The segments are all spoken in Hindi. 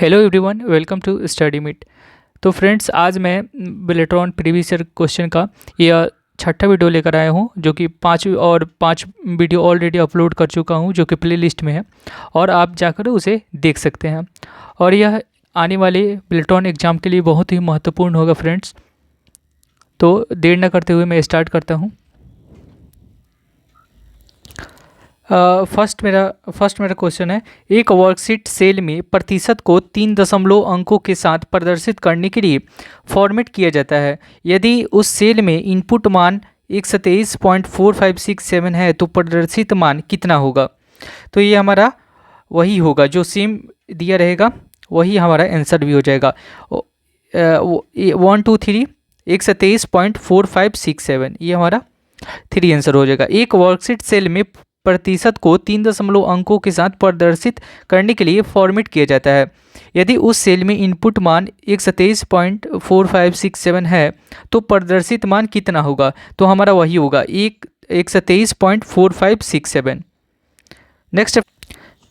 Hello everyone, welcome to study meet. तो फ्रेंड्स, आज मैं बिलेट्रॉन प्रीवियस ईयर क्वेश्चन का यह छठा वीडियो लेकर आया हूँ, जो कि पाँच वीडियो ऑलरेडी अपलोड कर चुका हूँ, जो कि प्ले लिस्ट में है और आप जाकर उसे देख सकते हैं। और यह आने वाले बिलेट्रॉन एग्ज़ाम के लिए बहुत ही महत्वपूर्ण होगा फ्रेंड्स। तो देर न करते हुए मैं स्टार्ट करता हूँ। फर्स्ट मेरा क्वेश्चन है, एक वर्कशीट सेल में प्रतिशत को 3 अंकों के साथ प्रदर्शित करने के लिए फॉर्मेट किया जाता है। यदि उस सेल में इनपुट मान 127.4567 है तो प्रदर्शित मान कितना होगा? तो ये हमारा वही होगा जो सेम दिया रहेगा, वही हमारा आंसर भी हो जाएगा। 1 2 3 127.4567 ये हमारा 3 आंसर हो जाएगा। एक वर्कशीट सेल में प्रतिशत को 3 अंकों के साथ प्रदर्शित करने के लिए फॉर्मेट किया जाता है। यदि उस सेल में इनपुट मान 127.4567 है तो प्रदर्शित मान कितना होगा? तो हमारा वही होगा 127.4567।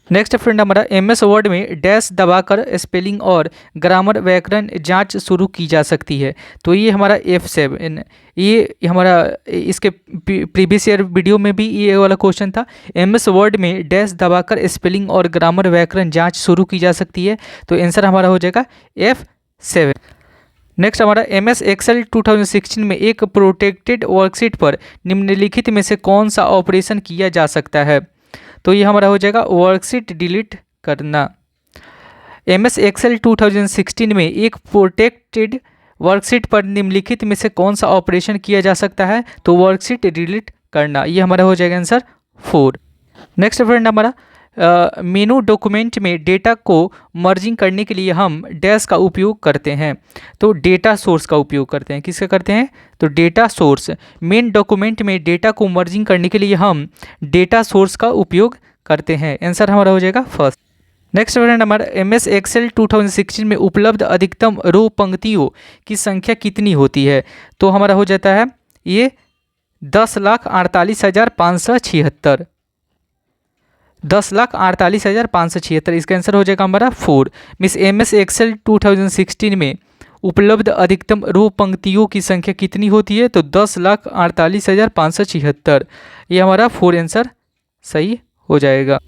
नेक्स्ट फ्रेंड, हमारा MS वर्ड में डैश दबाकर स्पेलिंग और ग्रामर व्याकरण जांच शुरू की जा सकती है। तो ये हमारा F7, ये हमारा इसके प्रीवियस ईयर वीडियो में भी ये वाला क्वेश्चन था। MS वर्ड में डैश दबाकर स्पेलिंग और ग्रामर व्याकरण जांच शुरू की जा सकती है। तो आंसर हमारा हो जाएगा F7। नेक्स्ट, हमारा MS एक्सेल 2016 में एक प्रोटेक्टेड वर्कशीट पर निम्नलिखित में से कौन सा ऑपरेशन किया जा सकता है? तो ये हमारा हो जाएगा वर्कशीट डिलीट करना। MS एक्सेल 2016 में एक प्रोटेक्टेड वर्कशीट पर निम्नलिखित में से कौन सा ऑपरेशन किया जा सकता है? तो वर्कशीट डिलीट करना, ये हमारा हो जाएगा आंसर 4। नेक्स्ट फ्रेंड, हमारा मेनू डॉक्यूमेंट में डेटा को मर्जिंग करने के लिए हम डैश का उपयोग करते हैं। तो डेटा सोर्स का उपयोग करते हैं। किसका करते हैं? तो डेटा सोर्स। मेन डॉक्यूमेंट में डेटा को मर्जिंग करने के लिए हम डेटा सोर्स का उपयोग करते हैं। आंसर हमारा हो जाएगा फर्स्ट। नेक्स्ट फ्रेंड, हमारा MS एक्सेल 2016 में उपलब्ध अधिकतम रो पंक्तियों की संख्या कितनी होती है? तो हमारा हो जाता है ये 10,48,576। 10,48,576, इसका आंसर हो जाएगा हमारा 4। मिस MS एक्सेल 2016 में उपलब्ध अधिकतम रो पंक्तियों की संख्या कितनी होती है? तो 10,48,576, ये हमारा 4 आंसर सही हो जाएगा।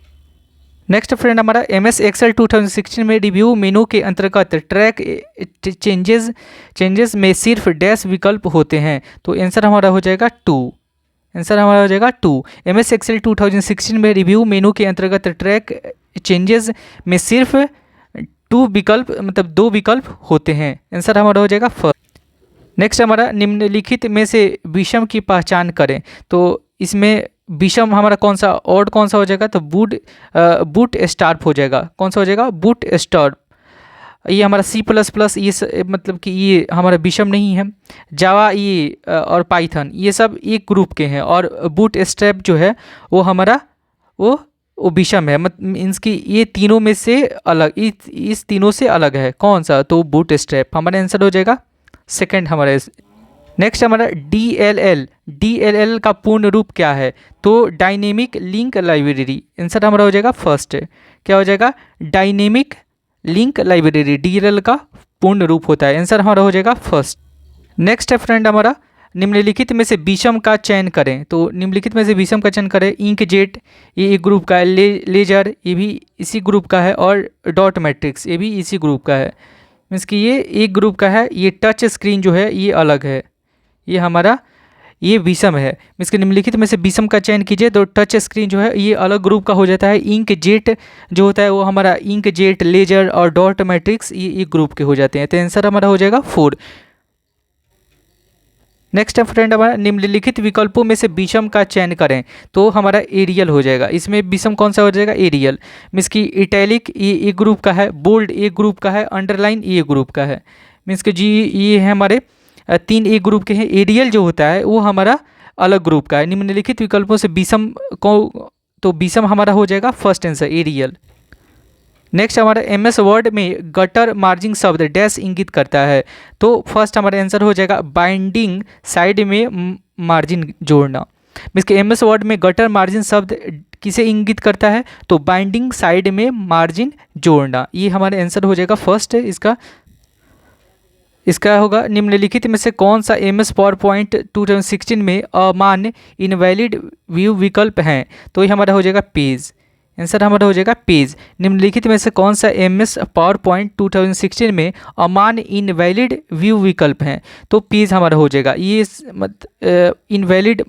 नेक्स्ट फ्रेंड, हमारा MS एक्सेल 2016 में रिव्यू मेनू के अंतर्गत ट्रैक चेंजेस में सिर्फ डैश विकल्प होते हैं। तो आंसर हमारा हो जाएगा 2। आंसर हमारा हो जाएगा 2। MS एक्सेल 2016 में रिव्यू मेनू के अंतर्गत ट्रैक चेंजेस में सिर्फ 2 विकल्प होते हैं। आंसर हमारा हो जाएगा फर्स्ट। नेक्स्ट, हमारा निम्नलिखित में से विषम की पहचान करें। तो इसमें विषम हमारा कौन सा हो जाएगा? तो बूट स्टार्प हो जाएगा। कौन सा हो जाएगा? बूट स्टार्प। ये हमारा C++, ये मतलब कि ये हमारा विषम नहीं है। जावा ये और पाइथन ये सब एक ग्रुप के हैं, और बूट स्ट्रैप जो है वो हमारा वो विषम है। मतलब मीन्स कि ये तीनों में से अलग, इस तीनों से अलग है। कौन सा? तो बूट स्ट्रैप हमारा आंसर हो जाएगा सेकंड हमारा। नेक्स्ट, हमारा DLL का पूर्ण रूप क्या है? तो डायनेमिक लिंक लाइब्रेरी। आंसर हमारा हो जाएगा फर्स्ट। क्या हो जाएगा? डायनेमिक लिंक लाइब्रेरी DLL का पूर्ण रूप होता है। आंसर हमारा हो जाएगा फर्स्ट। नेक्स्ट है फ्रेंड, हमारा निम्नलिखित में से विषम का चयन करें। तो निम्नलिखित में से विषम का चयन करें। इंकजेट ये एक ग्रुप का है, लेजर ये भी इसी ग्रुप का है, और डॉट मैट्रिक्स ये भी इसी ग्रुप का है। मीन्स कि ये एक ग्रुप का है। ये टच स्क्रीन जो है ये अलग है, ये हमारा ये विषम है। इसके निम्नलिखित में से विषम का चयन कीजिए तो टच स्क्रीन जो है ये अलग ग्रुप का हो जाता है। इंकजेट जो होता है वो हमारा इंकजेट, लेजर और डॉट मैट्रिक्स ये एक ग्रुप के हो जाते हैं। तो आंसर हमारा हो जाएगा 4। नेक्स्ट है फ्रेंड, हमारा निम्नलिखित विकल्पों में से विषम का चयन करें। तो हमारा एरियल हो जाएगा। इसमें विषम कौन सा हो जाएगा? एरियल। मीन्स कि इटैलिक ये एक ग्रुप का है, बोल्ड एक ग्रुप का है, अंडरलाइन ये ग्रुप का है। मीन्स कि जी ये है हमारे 3 एक ग्रुप के हैं। एरियल जो होता है वो हमारा अलग ग्रुप का है। निम्नलिखित विकल्पों से विषम को, तो विषम हमारा हो जाएगा फर्स्ट आंसर एरियल। नेक्स्ट, हमारा MS वर्ड में गटर मार्जिंग शब्द डैश इंगित करता है। तो फर्स्ट हमारा आंसर हो जाएगा बाइंडिंग साइड में मार्जिन जोड़ना। मीन्स कि MS वर्ड में गटर मार्जिन शब्द किसे इंगित करता है, तो बाइंडिंग साइड में मार्जिन जोड़ना। ये हमारा आंसर हो जाएगा फर्स्ट इसका होगा निम्नलिखित में से कौन सा MS PowerPoint 2016 में अमान्य इनवैलिड व्यू विकल्प हैं, तो ये हमारा हो जाएगा पेज। आंसर हमारा हो जाएगा पेज। निम्नलिखित में से कौन सा MS PowerPoint 2016 में अमान्य इनवैलिड व्यू विकल्प हैं, तो पेज हमारा हो जाएगा। ये इनवैलिड,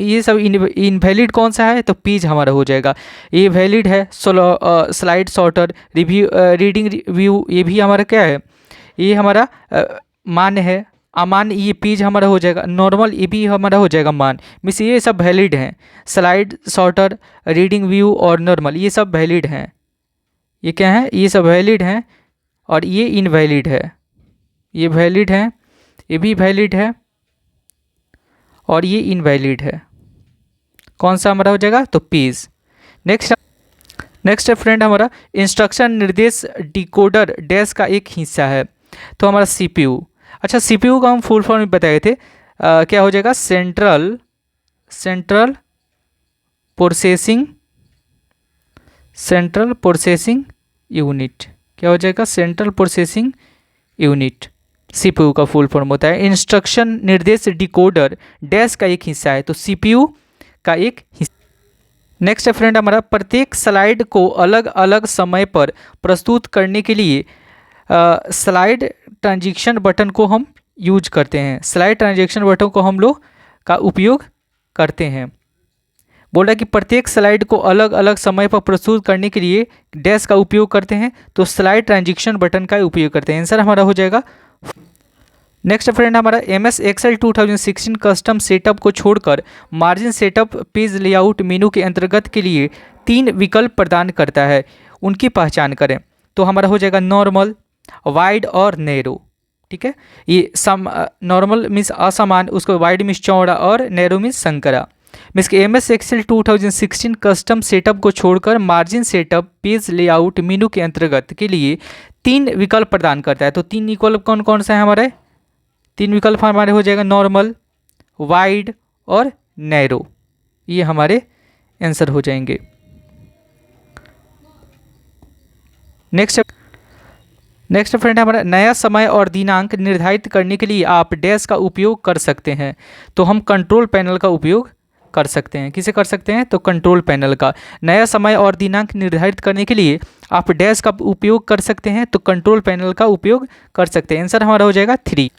ये सब इनवैलिड कौन सा है, तो पेज हमारा हो जाएगा। ये वैलिड है slide sorter, review reading view, ये भी हमारा क्या है, ये हमारा मान्य है। अमान्य ये पेज हमारा हो जाएगा। नॉर्मल ये भी हमारा हो जाएगा मान, मीन्स ये सब वैलिड हैं। स्लाइड सॉर्टर, रीडिंग व्यू और नॉर्मल ये सब वैलिड हैं। ये क्या है, ये सब वैलिड हैं और ये इनवैलिड है। ये वैलिड है, ये भी वैलिड है और ये इनवैलिड है। कौन सा हमारा हो जाएगा, तो पेज। नेक्स्ट है फ्रेंड हमारा इंस्ट्रक्शन निर्देश डिकोडर डैश का एक हिस्सा है, तो हमारा CPU। अच्छा, CPU का हम फुल फॉर्म में बताए थे, क्या हो जाएगा, सेंट्रल प्रोसेसिंग यूनिट। क्या हो जाएगा, सेंट्रल प्रोसेसिंग यूनिट। CPU का फुल फॉर्म होता है इंस्ट्रक्शन निर्देश डिकोडर डैश का एक हिस्सा है, तो CPU का एक हिस्सा। नेक्स्ट है फ्रेंड हमारा प्रत्येक स्लाइड को अलग अलग समय पर प्रस्तुत करने के लिए स्लाइड ट्रांजिशन बटन को हम यूज करते हैं। स्लाइड ट्रांजिशन बटन को हम लोग का उपयोग करते हैं। बोल रहा है कि प्रत्येक स्लाइड को अलग अलग समय पर प्रस्तुत करने के लिए डैश का उपयोग करते हैं, तो स्लाइड ट्रांजिशन बटन का उपयोग करते हैं। आंसर हमारा हो जाएगा। नेक्स्ट फ्रेंड हमारा MS Excel 2016 कस्टम सेटअप को छोड़कर मार्जिन सेटअप पेज लेआउट मेनू के अंतर्गत के लिए 3 विकल्प प्रदान करता है, उनकी पहचान करें। तो हमारा हो जाएगा नॉर्मल, वाइड और नैरो। ठीक है, ये नॉर्मल मीन्स असमान, उसको वाइड मीन्स चौड़ा और नैरो मीन्स संकरा। मीन्स कि MS Excel 2016 कस्टम सेटअप को छोड़कर मार्जिन सेटअप पेज लेआउट मेनू के अंतर्गत के लिए 3 विकल्प प्रदान करता है। तो 3 विकल्प कौन कौन सा है हमारे, 3 विकल्प हमारे हो जाएगा नॉर्मल, वाइड और नैरो। ये हमारे आंसर हो जाएंगे। नेक्स्ट फ्रेंड हमारा नया समय और दिनांक निर्धारित करने के लिए आप डैश का उपयोग कर सकते हैं, तो हम कंट्रोल पैनल का उपयोग कर सकते हैं। किसे कर सकते हैं, तो कंट्रोल पैनल का। नया समय और दिनांक निर्धारित करने के लिए आप डैश का उपयोग कर सकते हैं, तो कंट्रोल पैनल का उपयोग कर सकते हैं। आंसर हमारा हो जाएगा 3।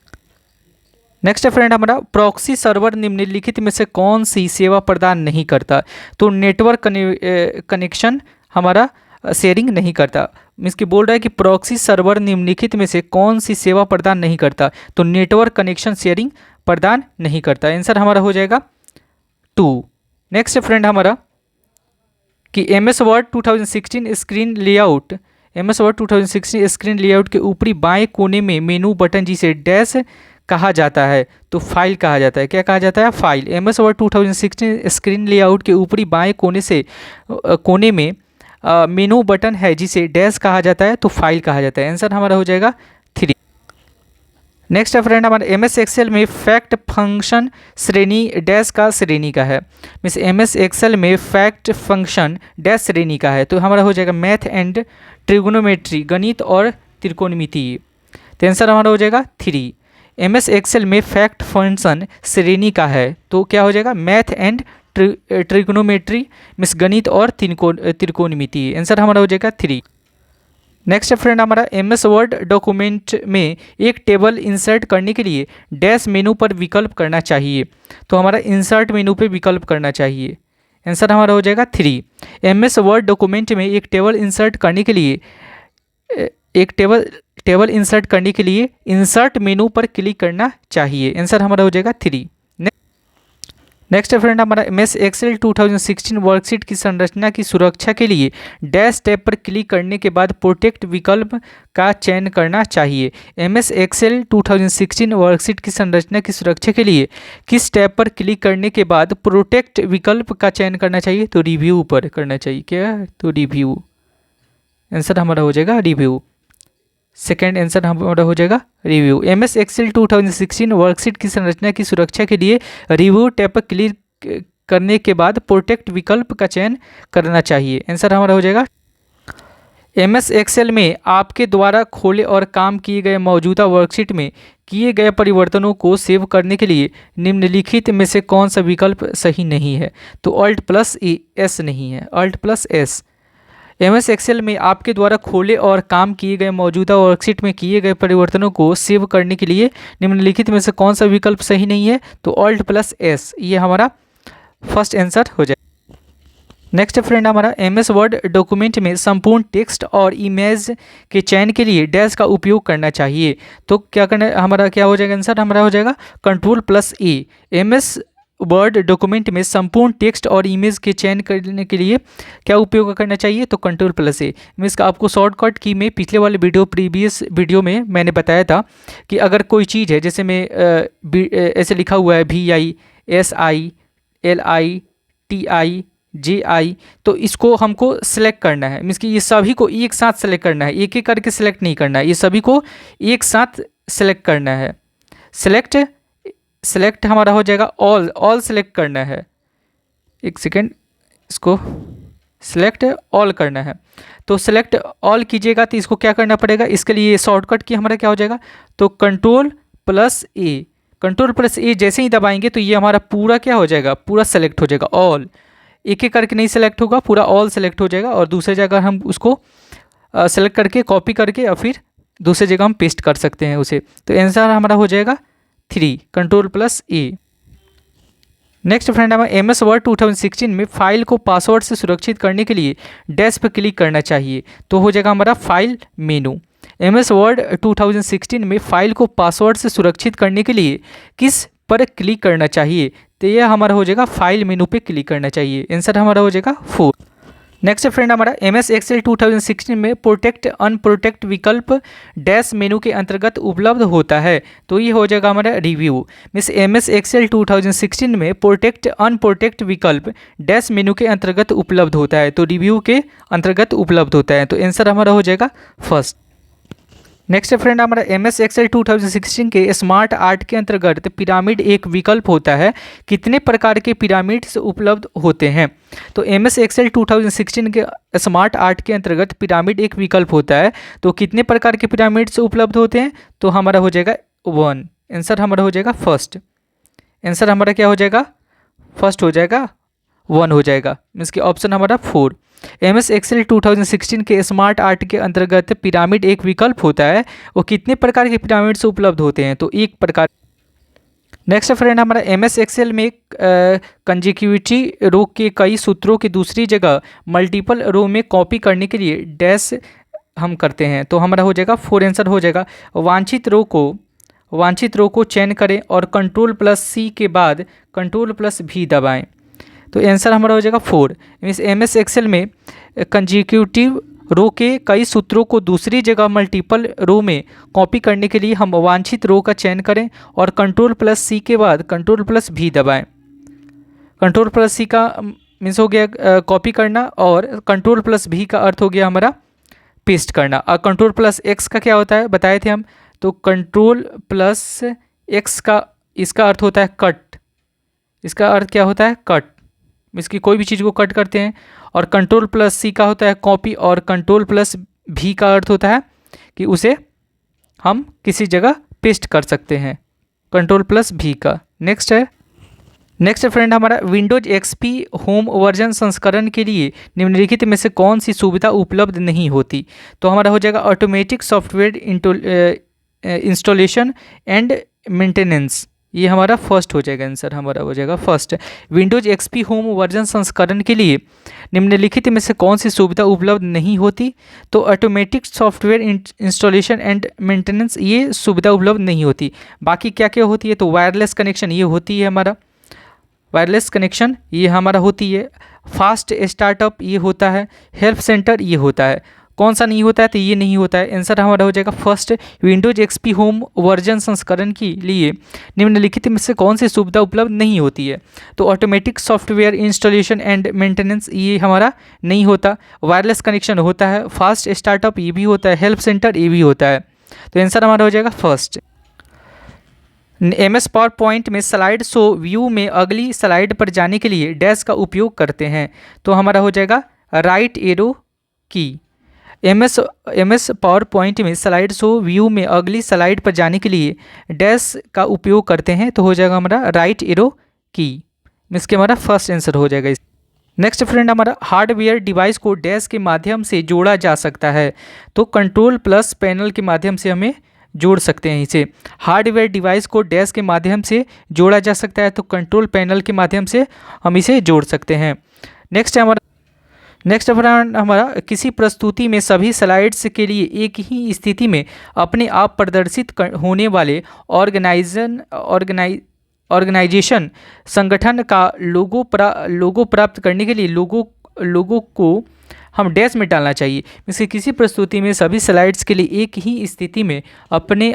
नेक्स्ट फ्रेंड हमारा प्रॉक्सी सर्वर निम्नलिखित में से कौन सी सेवा प्रदान नहीं करता, तो नेटवर्क कनेक्शन हमारा शेयरिंग नहीं करता। मीन्स कि बोल रहा है कि प्रॉक्सी सर्वर निम्नलिखित में से कौन सी सेवा प्रदान नहीं करता, तो नेटवर्क कनेक्शन शेयरिंग प्रदान नहीं करता। आंसर हमारा हो जाएगा 2। नेक्स्ट फ्रेंड हमारा कि MS Word 2016 screen layout, MS Word 2016 screen layout के ऊपरी बाएं कोने में मेनू बटन जिसे डैश कहा जाता है, तो फाइल कहा जाता है। क्या कहा जाता है, file. MS Word 2016 screen layout के ऊपरी बाएं कोने में मेनू बटन है जिसे डैश कहा जाता है, तो फाइल कहा जाता है। आंसर हमारा हो जाएगा 3। नेक्स्ट फ्रेंड हमारा MS Excel में फैक्ट फंक्शन श्रेणी डैश का श्रेणी का है। मीन्स MS Excel में फैक्ट फंक्शन डैश श्रेणी का है, तो हमारा हो जाएगा मैथ एंड ट्रिग्नोमेट्री, गणित और त्रिकोणमिति। तो आंसर हमारा हो जाएगा 3। MS Excel में फैक्ट फंक्शन श्रेणी का है, तो क्या हो जाएगा, मैथ एंड ट्रिग्नोमेट्री मीन्स गणित और त्रिकोणमिति। आंसर हमारा हो जाएगा 3। नेक्स्ट फ्रेंड हमारा MS Word डॉक्यूमेंट में एक टेबल इंसर्ट करने के लिए डैश मेनू पर विकल्प करना चाहिए, तो हमारा इंसर्ट मेनू पे विकल्प करना चाहिए। आंसर हमारा हो जाएगा 3। MS Word डॉक्यूमेंट में एक टेबल इंसर्ट करने के लिए इंसर्ट मेनू पर क्लिक करना चाहिए। आंसर हमारा हो जाएगा 3। नेक्स्ट फ्रेंड हमारा MS Excel 2016 वर्कशीट की संरचना की सुरक्षा के लिए डैश टैब पर क्लिक करने के बाद प्रोटेक्ट विकल्प का चयन करना चाहिए। MS Excel 2016 वर्कशीट की संरचना की सुरक्षा के लिए किस टैब पर क्लिक करने के बाद प्रोटेक्ट विकल्प का चयन करना चाहिए, तो रिव्यू पर करना चाहिए। क्या, तो रिव्यू। आंसर हमारा हो जाएगा रिव्यू। सेकेंड आंसर हमारा हो जाएगा रिव्यू। MS Excel 2016 वर्कशीट की संरचना की सुरक्षा के लिए रिव्यू टैब पर क्लिक करने के बाद प्रोटेक्ट विकल्प का चयन करना चाहिए। आंसर हमारा हो जाएगा। MS एक्सेल में आपके द्वारा खोले और काम किए गए मौजूदा वर्कशीट में किए गए परिवर्तनों को सेव करने के लिए निम्नलिखित में से कौन सा विकल्प सही नहीं है? तो Alt+S नहीं है, Alt+S। MS एक्सेल में आपके द्वारा खोले और काम किए गए मौजूदा वर्कशीट में किए गए परिवर्तनों को सेव करने के लिए निम्नलिखित में से कौन सा विकल्प सही नहीं है? तो Alt+S, ये हमारा फर्स्ट आंसर हो जाए। नेक्स्ट फ्रेंड हमारा MS वर्ड डॉक्यूमेंट में संपूर्ण टेक्स्ट और इमेज के चयन के लिए डैश का उपयोग करना चाहिए। तो क्या करना, हमारा क्या हो जाएगा? आंसर हमारा हो जाएगा Ctrl+A। MS वर्ड डॉक्यूमेंट में संपूर्ण टेक्स्ट और इमेज के चयन करने के लिए क्या उपयोग करना चाहिए? तो Ctrl+A। मैं इसका आपको शॉर्टकट की में पिछले वाले प्रीवियस वीडियो में मैंने बताया था कि अगर कोई चीज़ है, जैसे मैं ऐसे लिखा हुआ है VISILITIJI, तो इसको हमको सिलेक्ट करना है। मीन्स कि ये सभी को एक साथ सेलेक्ट करना है, एक एक करके सिलेक्ट नहीं करना है, ये सभी को एक साथ सेलेक्ट करना है। सेलेक्ट हमारा हो जाएगा ऑल सेलेक्ट करना है। एक सेकेंड, इसको सेलेक्ट ऑल करना है। तो सेलेक्ट ऑल कीजिएगा तो इसको क्या करना पड़ेगा? इसके लिए शॉर्टकट की हमारा क्या हो जाएगा? तो Ctrl+A जैसे ही दबाएंगे तो ये हमारा पूरा क्या हो जाएगा? पूरा सेलेक्ट हो जाएगा, ऑल। एक एक करके नहीं सेलेक्ट होगा, पूरा ऑल सेलेक्ट हो जाएगा। और दूसरी जगह हम उसको सेलेक्ट करके कॉपी करके और फिर दूसरी जगह हम पेस्ट कर सकते हैं उसे। तो आंसर हमारा हो जाएगा 3, Ctrl+A। नेक्स्ट फ्रेंड हमारा MS वर्ड 2016 में फाइल को पासवर्ड से सुरक्षित करने के लिए डैश पर क्लिक करना चाहिए। तो हो जाएगा हमारा फाइल मेनू। MS वर्ड 2016 में फाइल को पासवर्ड से सुरक्षित करने के लिए किस पर क्लिक करना चाहिए? तो यह हमारा हो जाएगा फाइल मेनू पे क्लिक करना चाहिए। आंसर हमारा हो जाएगा 4। नेक्स्ट फ्रेंड हमारा MS एक्सेल 2016 में प्रोटेक्ट अनप्रोटेक्ट विकल्प डैश मेनू के अंतर्गत उपलब्ध होता है। तो ये हो जाएगा हमारा रिव्यू। मिस MS एक्सेल 2016 में प्रोटेक्ट अनप्रोटेक्ट विकल्प डैश मेनू के अंतर्गत उपलब्ध होता है। तो रिव्यू के अंतर्गत उपलब्ध होता है। तो आंसर हमारा हो जाएगा फर्स्ट। नेक्स्ट फ्रेंड हमारा MS एक्सेल 2016 के स्मार्ट आर्ट के अंतर्गत पिरामिड एक विकल्प होता है। कितने प्रकार के पिरामिड्स उपलब्ध होते हैं? तो MS एक्सेल 2016 के स्मार्ट आर्ट के अंतर्गत पिरामिड एक विकल्प होता है। तो कितने प्रकार के पिरामिड्स उपलब्ध होते हैं? तो हमारा हो जाएगा 1। आंसर हमारा हो जाएगा फर्स्ट। आंसर हमारा क्या हो जाएगा? फर्स्ट हो जाएगा, 1 हो जाएगा। मीन्स कि ऑप्शन हमारा 4। MS एक्सेल 2016 के स्मार्ट आर्ट के अंतर्गत पिरामिड एक विकल्प होता है। वो कितने प्रकार के पिरामिड से उपलब्ध होते हैं? तो एक प्रकार। नेक्स्ट फ्रेंड हमारा MS एक्सेल में कंजिक्यूटिव रो के कई सूत्रों की दूसरी जगह मल्टीपल रो में कॉपी करने के लिए डैश हम करते हैं। तो हमारा हो जाएगा 4। आंसर हो जाएगा वांछित रो को चयन करें और Ctrl+C के बाद Ctrl+V दबाएं। तो आंसर हमारा हो जाएगा 4। मीन्स MS एक्सेल में कंजिक्यूटिव रो के कई सूत्रों को दूसरी जगह मल्टीपल रो में कॉपी करने के लिए हम वांछित रो का चयन करें और Ctrl+C के बाद Ctrl+V दबाएं। Ctrl+C का मीन्स हो गया कॉपी करना और Ctrl+V का अर्थ हो गया हमारा पेस्ट करना। और Ctrl+X का क्या होता है बताए थे हम। तो Ctrl+X का इसका अर्थ होता है कट। इसका अर्थ क्या होता है? कट। इसकी कोई भी चीज़ को कट करते हैं। और Ctrl+C का होता है कॉपी और Ctrl+V का अर्थ होता है कि उसे हम किसी जगह पेस्ट कर सकते हैं, Ctrl+V का। नेक्स्ट फ्रेंड हमारा विंडोज XP होम वर्जन संस्करण के लिए निम्नलिखित में से कौन सी सुविधा उपलब्ध नहीं होती? तो हमारा हो जाएगा automatic software installation and maintenance. ये हमारा फर्स्ट हो जाएगा। आंसर हमारा हो जाएगा first. Windows XP home version संस्करण के लिए निम्नलिखित में से कौन सी सुविधा उपलब्ध नहीं होती? तो automatic software installation and maintenance, ये सुविधा उपलब्ध नहीं होती। बाकी क्या क्या होती है? तो वायरलेस कनेक्शन ये होती है हमारा, वायरलेस कनेक्शन ये हमारा होती है। फास्ट स्टार्टअप ये होता है। हेल्प सेंटर ये होता है। कौन सा नहीं होता है? तो ये नहीं होता है। आंसर हमारा हो जाएगा first. Windows XP home version संस्करण के लिए निम्नलिखित में से कौन सी सुविधा उपलब्ध नहीं होती है? तो automatic software installation and maintenance ये हमारा नहीं होता। वायरलेस कनेक्शन होता है। फास्ट स्टार्टअप ये भी होता है। हेल्प सेंटर ये भी होता है। तो आंसर हमारा हो जाएगा फर्स्ट। MS पावर पॉइंट में स्लाइड शो व्यू में अगली स्लाइड पर जाने के लिए डैश का उपयोग करते हैं। तो हमारा हो जाएगा राइट एरो की। MS पावर पॉइंट में स्लाइड शो व्यू में अगली स्लाइड पर जाने के लिए डैश का उपयोग करते हैं। तो हो जाएगा हमारा राइट एरो की। इसके हमारा फर्स्ट आंसर हो जाएगा। नेक्स्ट फ्रेंड, हमारा हार्डवेयर डिवाइस को डैश के माध्यम से जोड़ा जा सकता है। तो कंट्रोल प्लस पैनल के माध्यम से हमें जोड़ सकते हैं इसे। हार्डवेयर डिवाइस को डैश के माध्यम से जोड़ा जा सकता है, तो कंट्रोल पैनल के माध्यम से हम इसे जोड़ सकते हैं। नेक्स्ट फ्रेंड, हमारा किसी प्रस्तुति में सभी स्लाइड्स के लिए एक ही स्थिति में अपने आप प्रदर्शित होने वाले ऑर्गेनाइजेशन संगठन का लोगो प्राप्त करने के लिए लोगो को हम डैश में डालना चाहिए। इसके किसी प्रस्तुति में सभी स्लाइड्स के लिए एक ही स्थिति में अपने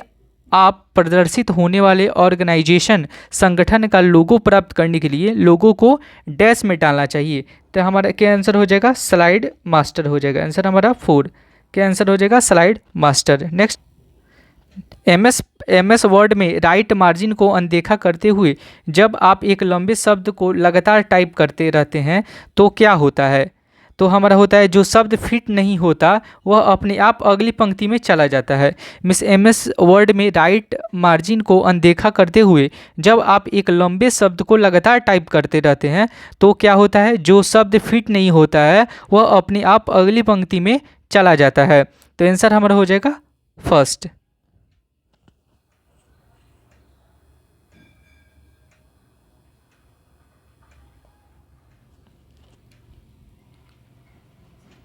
आप प्रदर्शित होने वाले ऑर्गेनाइजेशन संगठन का लोगो प्राप्त करने के लिए लोगो को डैश में डालना चाहिए। तो हमारा क्या आंसर हो जाएगा? स्लाइड मास्टर हो जाएगा। आंसर हमारा 4 क्या आंसर हो जाएगा? Slide master. Next, MS word में राइट मार्जिन को अनदेखा करते हुए जब आप एक लंबे शब्द को लगातार टाइप करते रहते हैं तो क्या होता है? तो हमारा होता है जो शब्द फिट नहीं होता वह अपने आप अगली पंक्ति में चला जाता है। MS वर्ड में राइट मार्जिन को अनदेखा करते हुए जब आप एक लंबे शब्द को लगातार टाइप करते रहते हैं तो क्या होता है? जो शब्द फिट नहीं होता है वह अपने आप अगली पंक्ति में चला जाता है। तो आंसर हमारा हो जाएगा फर्स्ट।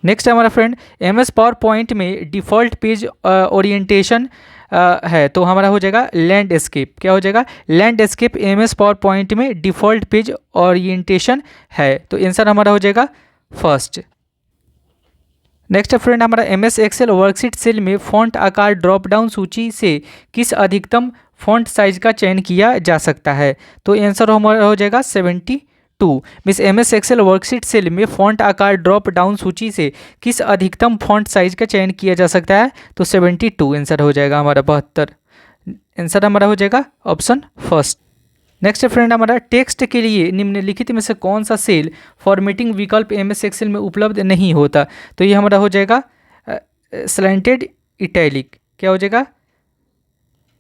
नेक्स्ट हमारा फ्रेंड, MS पावर पॉइंट में डिफ़ॉल्ट पेज ओरिएंटेशन है। तो हमारा हो जाएगा लैंडस्केप। क्या हो जाएगा? लैंडस्केप MS पावर पॉइंट में डिफ़ॉल्ट पेज ओरिएंटेशन है। तो आंसर हमारा हो जाएगा फर्स्ट। नेक्स्ट फ्रेंड, हमारा MS एक्सेल वर्कशीट सेल में फ़ॉन्ट आकार ड्रॉप डाउन सूची से किस अधिकतम फ़ॉन्ट साइज का चयन किया जा सकता है? तो आंसर हमारा हो जाएगा 72। MS एक्सेल वर्कशीट सेल में फ़ॉन्ट आकार ड्रॉप डाउन सूची से किस अधिकतम फ़ॉन्ट साइज का चयन किया जा सकता है? तो 72 आंसर हो जाएगा हमारा 72। आंसर हमारा हो जाएगा ऑप्शन फर्स्ट। नेक्स्ट फ्रेंड, हमारा टेक्स्ट के लिए निम्नलिखित में से कौन सा सेल फॉर्मेटिंग विकल्प MS एक्सेल में उपलब्ध नहीं होता? तो ये हमारा हो जाएगा स्लैंटेड इटैलिक। क्या हो जाएगा?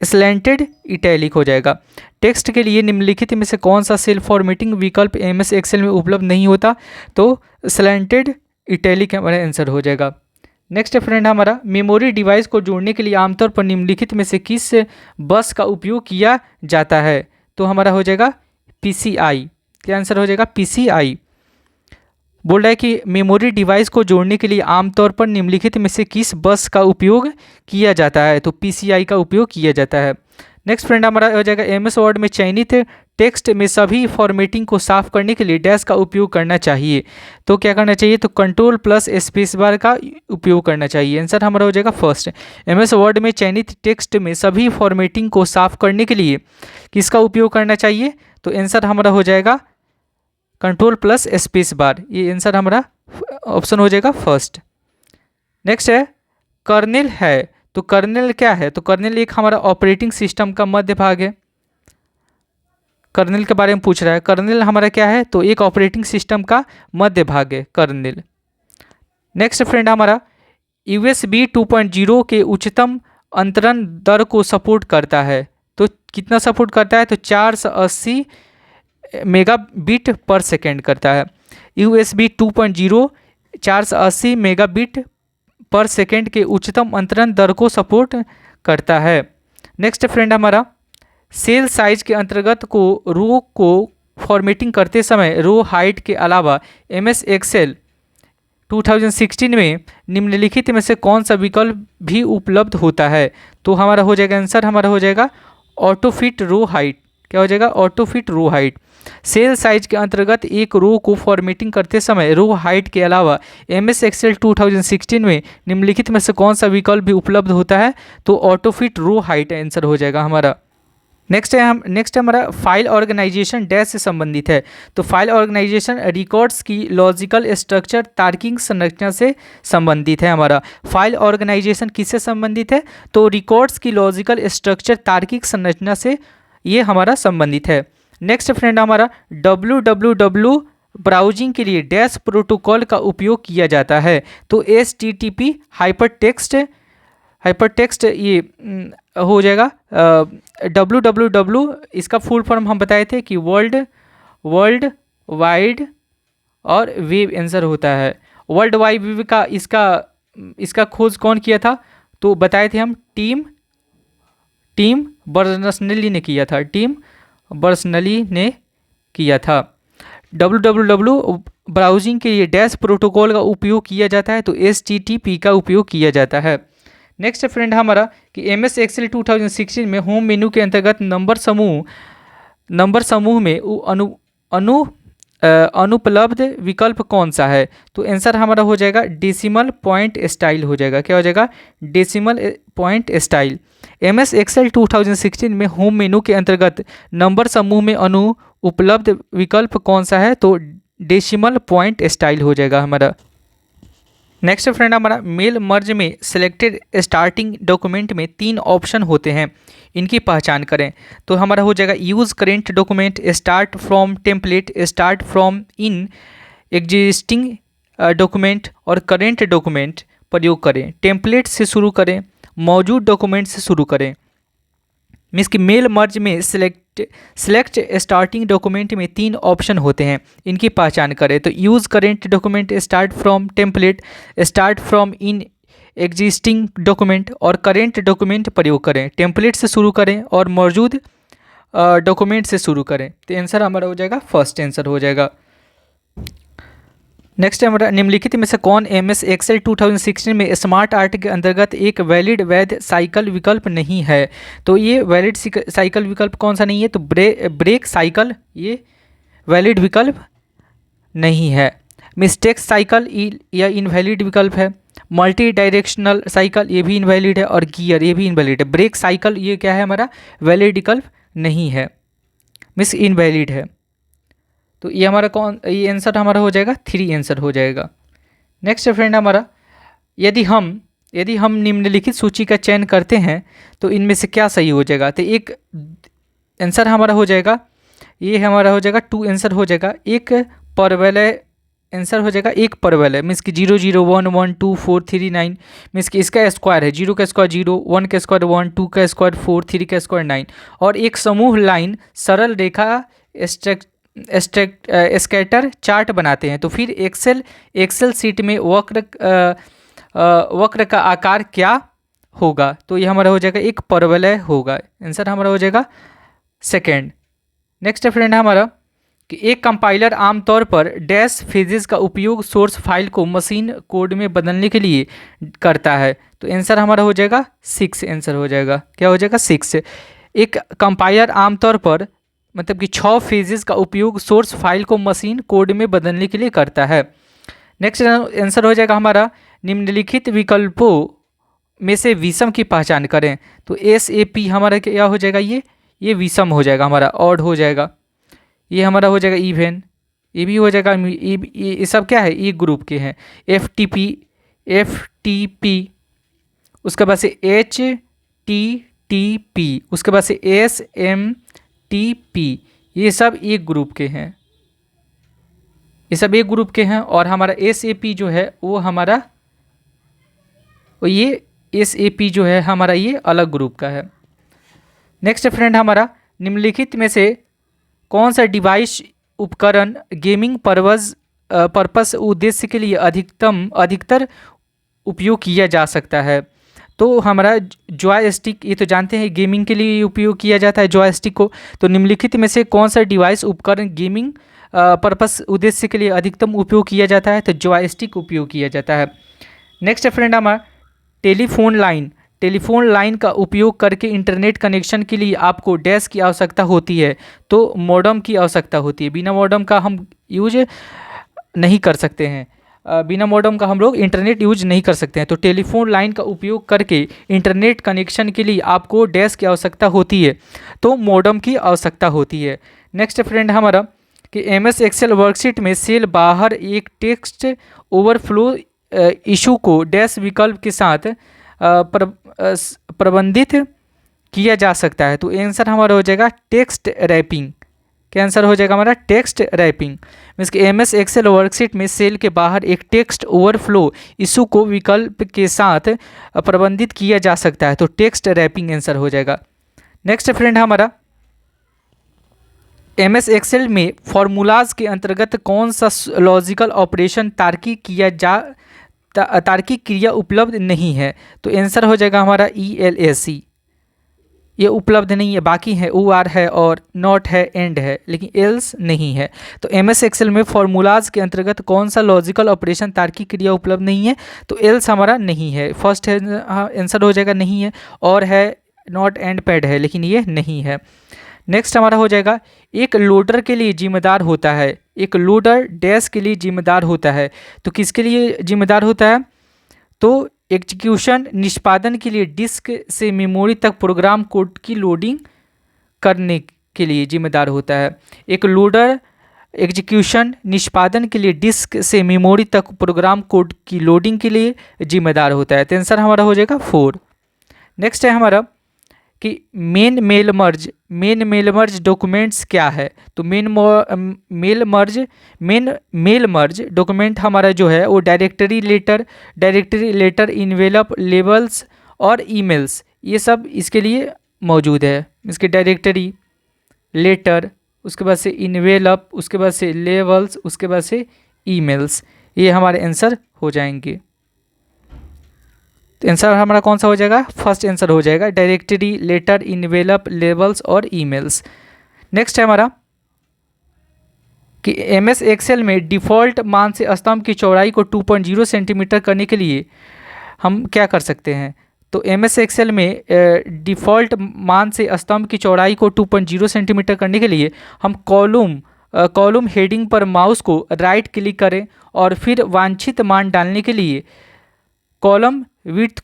स्लैंटेड इटैलिक हो जाएगा। टेक्स्ट के लिए निम्नलिखित में से कौन सा सेल फॉर्मेटिंग विकल्प MS एक्सेल में उपलब्ध नहीं होता? तो स्लैंटेड इटैलिक हमारा आंसर हो जाएगा। नेक्स्ट फ्रेंड, हमारा मेमोरी डिवाइस को जोड़ने के लिए आमतौर पर निम्नलिखित में से किस बस का उपयोग किया जाता है? तो हमारा हो जाएगा PCI। क्या आंसर हो जाएगा? PCI। बोल रहा है कि मेमोरी डिवाइस को जोड़ने के लिए आमतौर पर निम्नलिखित में से किस बस का उपयोग किया जाता है? तो PCI का उपयोग किया जाता है। नेक्स्ट फ्रेंड, हमारा हो जाएगा MS वर्ड में चयनित टेक्स्ट में सभी फॉर्मेटिंग को साफ करने के लिए डैश का उपयोग करना चाहिए। तो क्या करना चाहिए? तो कंट्रोल प्लस स्पेस बार का उपयोग करना चाहिए। आंसर हमारा हो जाएगा फर्स्ट। MS वर्ड में चयनित टेक्स्ट में सभी फॉर्मेटिंग को साफ करने के लिए किसका उपयोग करना चाहिए? तो आंसर हमारा हो जाएगा कंट्रोल प्लस स्पेस बार। ये आंसर हमारा ऑप्शन हो जाएगा फर्स्ट। नेक्स्ट है कर्नेल है। तो कर्नेल क्या है? तो कर्नेल एक हमारा ऑपरेटिंग सिस्टम का मध्य भाग है। कर्नेल के बारे में पूछ रहा है। कर्नेल हमारा क्या है? तो एक ऑपरेटिंग सिस्टम का मध्य भाग है कर्नेल। नेक्स्ट फ्रेंड, हमारा USB 2.0 के उच्चतम अंतरण दर को सपोर्ट करता है। तो कितना सपोर्ट करता है? तो 480 मेगाबिट पर सेकेंड करता है। USB 2.0 480 मेगाबिट पर सेकेंड के उच्चतम अंतरण दर को सपोर्ट करता है। नेक्स्ट फ्रेंड, हमारा सेल साइज के अंतर्गत रो को फॉर्मेटिंग करते समय रो हाइट के अलावा MS एक्सेल 2016 में निम्नलिखित में से कौन सा विकल्प भी उपलब्ध होता है? तो हमारा हो जाएगा आंसर हमारा हो जाएगा ऑटो फिट रो हाइट। क्या हो जाएगा? Auto fit row height. Cell size के अंतर्गत एक रो को फॉर्मेटिंग करते समय रो हाइट के अलावा MS एक्सेल 2016 में निम्नलिखित में से कौन सा विकल्प भी उपलब्ध होता है? तो auto fit row height answer हो जाएगा हमारा। नेक्स्ट हमारा फाइल ऑर्गेनाइजेशन डैश से संबंधित है। तो फाइल ऑर्गेनाइजेशन रिकॉर्ड्स की लॉजिकल स्ट्रक्चर तार्किक संरचना से संबंधित है। हमारा फाइल ऑर्गेनाइजेशन किससे संबंधित है? तो रिकॉर्ड्स की लॉजिकल स्ट्रक्चर तार्किक संरचना से ये हमारा संबंधित है। नेक्स्ट फ्रेंड हमारा www ब्राउजिंग के लिए डैश प्रोटोकॉल का उपयोग किया जाता है। तो HTTP हाइपरटेक्स्ट ये हो जाएगा। www इसका फुल फॉर्म हम बताए थे कि वर्ल्ड वाइड और वेब आंसर होता है। वर्ल्ड वाइड वेब का इसका खोज कौन किया था? तो बताए थे हम, टीम बर्नर्स-ली ने किया था। टीम बर्नर्स-ली ने किया था। www ब्राउजिंग के लिए डैश प्रोटोकॉल का उपयोग किया जाता है, तो HTTP का उपयोग किया जाता है। नेक्स्ट फ्रेंड हमारा कि MS Excel 2016 में होम मेन्यू के अंतर्गत नंबर समूह में अनुपलब्ध विकल्प कौन सा है? तो आंसर हमारा हो जाएगा डेसिमल पॉइंट स्टाइल हो जाएगा। क्या हो जाएगा? Decimal point style. MS Excel 2016 में होम मेनू के अंतर्गत नंबर समूह में अनुपलब्ध विकल्प कौन सा है? तो डेसिमल पॉइंट स्टाइल हो जाएगा हमारा। नेक्स्ट फ्रेंड हमारा मेल मर्ज में सिलेक्टेड स्टार्टिंग डॉक्यूमेंट में 3 ऑप्शन होते हैं, इनकी पहचान करें। तो हमारा हो जाएगा use current document, start from template, start from in existing document और करेंट डॉक्यूमेंट प्रयोग करें। टेम्पलेट से शुरू करें, मौजूद डॉक्यूमेंट से शुरू करें। मीन्स कि मेल मर्ज में सिलेक्ट स्टार्टिंग डॉक्यूमेंट में 3 ऑप्शन होते हैं, इनकी पहचान करें। तो use current document, start from template, start from in existing document और करेंट डॉक्यूमेंट प्रयोग करें। टेम्पलेट से शुरू करें और मौजूद डॉक्यूमेंट से शुरू करें। तो आंसर हमारा हो जाएगा फर्स्ट आंसर हो जाएगा। नेक्स्ट हमारा निम्नलिखित में से कौन MS Excel 2016 में स्मार्ट आर्ट के अंतर्गत एक वैलिड वैध साइकिल विकल्प नहीं है? तो ये वैलिड साइकिल विकल्प कौन सा नहीं है? तो ब्रेक साइकिल ये वैलिड विकल्प नहीं है। मिस्टेक साइकिल या इनवैलिड विकल्प है। मल्टी डायरेक्शनल साइकिल ये भी इनवैलिड है और गियर ये भी इनवैलिड है। ब्रेक साइकिल ये क्या है? हमारा वैलिड विकल्प नहीं है, मिस इनवैलिड है। तो ये हमारा ये आंसर हमारा हो जाएगा 3 आंसर हो जाएगा। नेक्स्ट फ्रेंड हमारा यदि हम निम्नलिखित सूची का चयन करते हैं तो इनमें से क्या सही हो जाएगा? तो एक आंसर हमारा हो जाएगा, ये हमारा हो जाएगा 2 आंसर हो जाएगा। एक परवलय आंसर हो जाएगा, एक परवलय मीन्स कि 0 0 1 1 2 4 3 9 मीन्स कि इसका स्क्वायर है 0 का स्क्वायर 0, 1 का स्क्वायर 1, 2 का स्क्वायर 4, 3 का स्क्वायर 9 और एक समूह लाइन सरल रेखा स्कैटर चार्ट बनाते हैं। तो फिर एक्सेल सीट में वक्र का आकार क्या होगा? तो ये हमारा हो जाएगा एक परवलय होगा। आंसर हमारा हो जाएगा सेकेंड। नेक्स्ट फ्रेंड हमारा कि एक कंपाइलर आमतौर पर डैश फेजेस का उपयोग सोर्स फाइल को मशीन कोड में बदलने के लिए करता है। तो आंसर हमारा हो जाएगा 6 आंसर हो जाएगा। क्या हो जाएगा? 6। एक कंपाइलर आमतौर पर मतलब कि 6 फेजेस का उपयोग सोर्स फाइल को मशीन कोड में बदलने के लिए करता है। नेक्स्ट आंसर हो जाएगा हमारा निम्नलिखित विकल्पों में से विषम की पहचान करें। तो SAP हमारा क्या हो जाएगा? ये विषम हो जाएगा, हमारा ऑड हो जाएगा। ये हमारा हो जाएगा इवन, ये भी हो जाएगा। ये सब क्या है? ये ग्रुप के हैं। FTP उसके बाद से HTTP उसके बाद से SMTP ये सब एक ग्रुप के हैं, ये सब एक ग्रुप के हैं। और हमारा SAP जो है वो हमारा ये SAP जो है हमारा ये अलग ग्रुप का है। नेक्स्ट फ्रेंड हमारा निम्नलिखित में से कौन सा डिवाइस उपकरण गेमिंग पर्पस उद्देश्य के लिए अधिकतर उपयोग किया जा सकता है? तो हमारा जॉयस्टिक, ये तो जानते हैं गेमिंग के लिए उपयोग किया जाता है जॉयस्टिक को। तो निम्नलिखित में से कौन सा डिवाइस उपकरण गेमिंग पर्पस उद्देश्य के लिए अधिकतम उपयोग किया जाता है? तो जॉयस्टिक उपयोग किया जाता है। नेक्स्ट फ्रेंड हमारा टेलीफोन लाइन का उपयोग करके इंटरनेट कनेक्शन के लिए आपको डैश की आवश्यकता होती है, तो मॉडेम की आवश्यकता होती है। बिना मॉडेम का हम यूज नहीं कर सकते हैं, बिना मॉडेम का हम लोग इंटरनेट यूज नहीं कर सकते हैं। तो टेलीफोन लाइन का उपयोग करके इंटरनेट कनेक्शन के लिए आपको डैश की आवश्यकता होती है, तो मॉडेम की आवश्यकता होती है। नेक्स्ट फ्रेंड हमारा कि MS Excel वर्कशीट में सेल बाहर एक टेक्स्ट ओवरफ्लो इशू को डैश विकल्प के साथ प्रबंधित किया जा सकता है। तो आंसर हमारा हो जाएगा टेक्स्ट रैपिंग। क्या आंसर हो जाएगा हमारा? Text wrapping. मीन्स कि एमएस एक्सेल वर्कशीट में सेल के बाहर एक टेक्स्ट ओवरफ्लो इशू को विकल्प के साथ प्रबंधित किया जा सकता है। तो टेक्स्ट रैपिंग आंसर हो जाएगा। नेक्स्ट फ्रेंड हमारा, एमएस एक्सेल में फॉर्मूलाज के अंतर्गत कौन सा लॉजिकल ऑपरेशन तार्किक क्रिया उपलब्ध नहीं है? तो आंसर हो जाएगा हमारा ELAC। ये उपलब्ध नहीं है, बाकी है OR है और नॉट है, एंड है, लेकिन एल्स नहीं है। तो एमएस एक्सेल में फॉर्मूलाज के अंतर्गत कौन सा लॉजिकल ऑपरेशन तार्किक क्रिया उपलब्ध नहीं है? तो एल्स हमारा नहीं है। फर्स्ट है आंसर हो जाएगा नहीं है, और है, नॉट, एंड, पैड है, लेकिन ये नहीं है। नेक्स्ट हमारा हो जाएगा, एक लोडर के लिए जिम्मेदार होता है, एक लोडर डैश के लिए जिम्मेदार होता है। तो किसके लिए जिम्मेदार होता है? तो एग्जीक्यूशन निष्पादन के लिए डिस्क से मेमोरी तक प्रोग्राम कोड की लोडिंग करने के लिए जिम्मेदार होता है। एक लोडर एग्जीक्यूशन निष्पादन के लिए डिस्क से मेमोरी तक प्रोग्राम कोड की लोडिंग के लिए जिम्मेदार होता है। तो आंसर हमारा हो जाएगा 4। नेक्स्ट है हमारा कि मेन मेल मर्ज डॉक्यूमेंट्स क्या है? तो मेन मेल मर्ज डॉक्यूमेंट हमारा जो है वो डायरेक्टरी लेटर, इन्वेलप, लेबल्स और ईमेल्स, ये सब इसके लिए मौजूद है। इसके डायरेक्टरी, लेटर, उसके बाद से इन्वेलप, उसके बाद से लेबल्स, उसके बाद से ईमेल्स, ये हमारे आंसर हो जाएंगे। तो आंसर हमारा कौन सा हो जाएगा? फर्स्ट आंसर हो जाएगा, डायरेक्टरी, लेटर, इन्वेलप, लेबल्स और ईमेल्स। नेक्स्ट है हमारा कि एमएस एक्सेल में डिफ़ॉल्ट मान से स्तंभ की चौड़ाई को 2.0 सेंटीमीटर करने के लिए हम क्या कर सकते हैं? तो एमएस एक्सेल में डिफ़ॉल्ट मान से स्तंभ की चौड़ाई को 2.0 सेंटीमीटर करने के लिए हम कॉलम हेडिंग पर माउस को राइट क्लिक करें और फिर वांछित मान डालने के लिए कॉलम विड्थ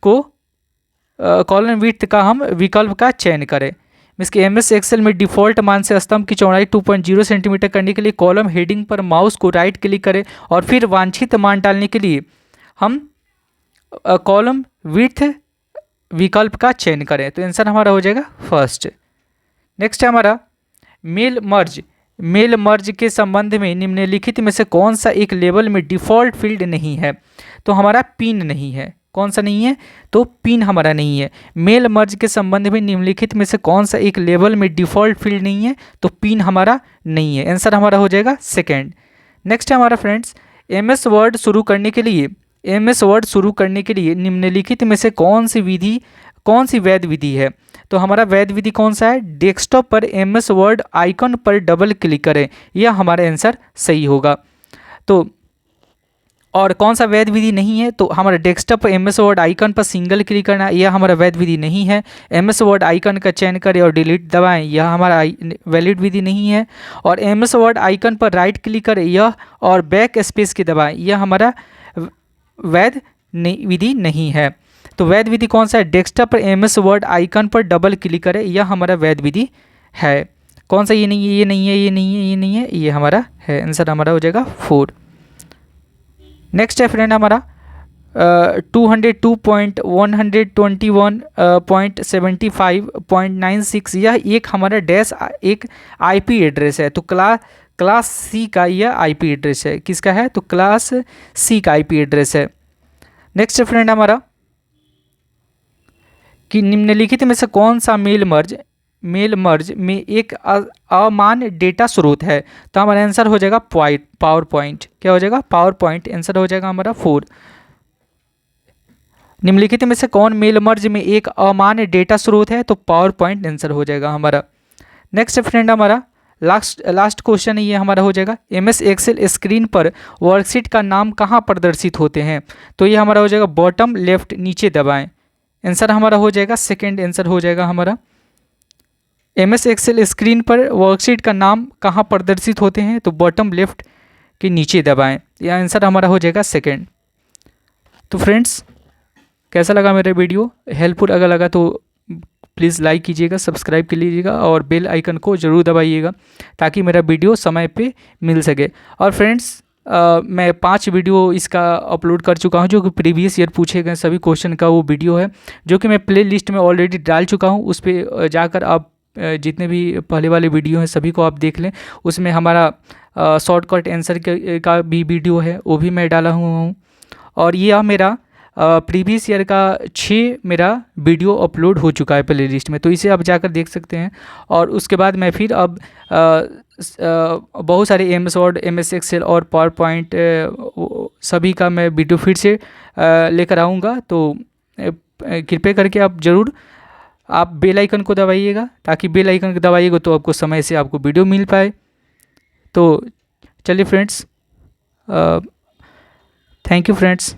का हम विकल्प का चयन करें। इसके एमएस एक्सेल में डिफ़ॉल्ट मान से स्तंभ की चौड़ाई 2.0 सेंटीमीटर करने के लिए कॉलम हेडिंग पर माउस को राइट क्लिक करें और फिर वांछित मान डालने के लिए हम कॉलम विड्थ विकल्प का चयन करें। तो आंसर हमारा हो जाएगा फर्स्ट। नेक्स्ट है हमारा मेल मर्ज के संबंध में निम्नलिखित में से कौन सा एक लेबल में डिफ़ॉल्ट फील्ड नहीं है? तो हमारा पिन नहीं है। कौन सा नहीं है? तो पिन हमारा नहीं है। मेल मर्ज के संबंध में निम्नलिखित में से कौन सा एक लेबल में डिफ़ॉल्ट फील्ड नहीं है? तो पिन हमारा नहीं है। आंसर हमारा हो जाएगा सेकंड। नेक्स्ट है हमारा फ्रेंड्स, एमएस वर्ड शुरू करने के लिए निम्नलिखित में से कौन सी वैध विधि है? तो हमारा वैध विधि कौन सा है? डेस्कटॉप पर एमएस वर्ड आइकन पर डबल क्लिक करें, यह हमारा आंसर सही होगा। तो और कौन सा वैध विधि नहीं है? तो हमारा डेस्कटॉप पर एमएस वर्ड आइकन पर सिंगल क्लिक करना, यह हमारा वैध विधि नहीं है। एमएस वर्ड आइकन का चयन करें और डिलीट दबाएं, यह हमारा वैलिड विधि नहीं है। और एमएस वर्ड आइकन पर राइट क्लिक करें यह और बैक स्पेस की दबाएं, यह हमारा वैध विधि नहीं है। तो वैध विधि कौन सा है? डेस्कटॉप पर एमएस वर्ड आइकन पर डबल क्लिक करें, यह हमारा वैध विधि है। कौन सा? ये नहीं है, ये नहीं है, ये नहीं है, ये नहीं है, ये हमारा है। आंसर हमारा हो जाएगा 4। नेक्स्ट है फ्रेंड हमारा 202.121.75.96, यह एक हमारा एक आईपी एड्रेस है। तो क्लास सी का यह आईपी एड्रेस है। किसका है? तो क्लास सी का आईपी एड्रेस है। नेक्स्ट फ्रेंड हमारा कि निम्नलिखित में से कौन सा मेल मर्ज में एक अमान्य डेटा स्रोत है? तो हमारा आंसर हो जाएगा पावर पॉइंट। क्या हो जाएगा? Power point. आंसर हो जाएगा हमारा 4। निम्नलिखित में से कौन मेल मर्ज में एक अमान्य डेटा स्रोत है? तो पावर पॉइंट आंसर हो जाएगा हमारा। नेक्स्ट फ्रेंड हमारा लास्ट क्वेश्चन ये हमारा हो जाएगा, एमएस एक्सेल स्क्रीन पर वर्कशीट का नाम कहाँ प्रदर्शित होते हैं? तो ये हमारा हो जाएगा बॉटम लेफ्ट, नीचे दबाएं। आंसर हमारा हो जाएगा सेकंड आंसर हो जाएगा हमारा। एमएस एक्सेल स्क्रीन पर वर्कशीट का नाम कहाँ प्रदर्शित होते हैं? तो बॉटम लेफ्ट के नीचे दबाएं। यह आंसर हमारा हो जाएगा सेकंड। तो फ्रेंड्स, कैसा लगा मेरा वीडियो? हेल्पफुल अगर लगा तो प्लीज़ लाइक कीजिएगा, सब्सक्राइब कर लीजिएगा और बेल आइकन को ज़रूर दबाइएगा ताकि मेरा वीडियो समय पे मिल सके। और फ्रेंड्स, मैं 5 वीडियो इसका अपलोड कर चुका हूँ, जो कि प्रीवियस ईयर पूछे गए सभी क्वेश्चन का वो वीडियो है, जो कि मैं प्ले लिस्ट में ऑलरेडी डाल चुका हूँ। उस पर जाकर आप जितने भी पहले वाले वीडियो हैं सभी को आप देख लें। उसमें हमारा शॉर्टकट आंसर का भी वीडियो है, वो भी मैं डाला हुआ हूँ। और यह मेरा प्रीवियस ईयर का 6 मेरा वीडियो अपलोड हो चुका है प्ले लिस्ट में, तो इसे आप जाकर देख सकते हैं। और उसके बाद मैं फिर अब बहुत सारे MS वर्ड, MS एक्सेल और पावर पॉइंट सभी का मैं वीडियो फिर से लेकर आऊँगा। तो कृपया करके आप ज़रूर आप बेल आइकन को दबाइएगा, ताकि बेल आइकन को दबाइएगा तो आपको समय से आपको वीडियो मिल पाए। तो चलिए फ्रेंड्स, थैंक यू फ्रेंड्स।